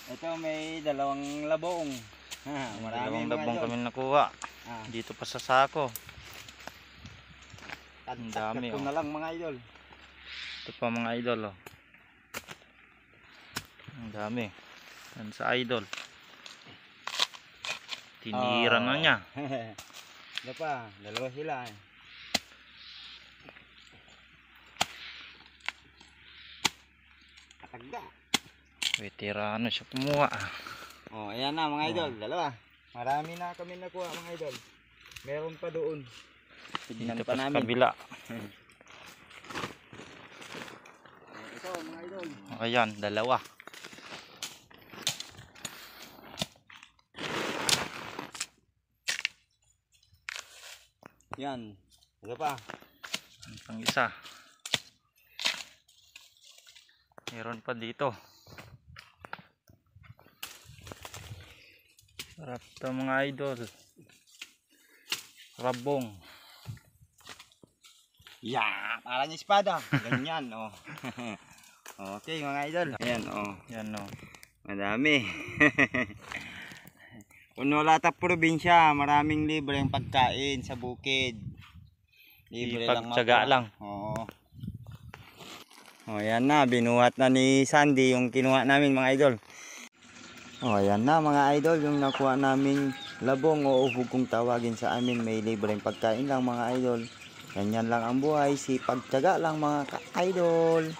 Ito may dalawang labong. Dalawang labong kami nakuha. Dito pa sa sako. Ang dami na lang mga idol. Ito pa mga idol. Ang dami. Yan sa idol. Tinira na niya. Ito pa, dalawa sila. Katagda. Veterano siya kumuha. Ayan na mga idol, dalawa. Marami na kami nakuha mga idol. Meron pa doon. Dito pa sa kabila. Ito mga idol. Ayan, dalawa. Yan, ito pa. Ang isa. Meron pa dito. Sarap ito mga idol. Rabong. Yeah, parang espada. Ganyan, Okay mga idol. Ayan, Yan madami. Puno lahat ng probinsya, maraming libreng pagkain sa bukid. Libre lang pagtsaga lang. Ayan na, binuhat na ni Sandy yung kinuha namin mga idol. Ayan na mga idol, yung nakuha namin labong o ubog kung tawagin sa amin. May libreng pagkain lang mga idol. Ganyan lang ang buhay, sipag-tsaga lang mga ka-idol.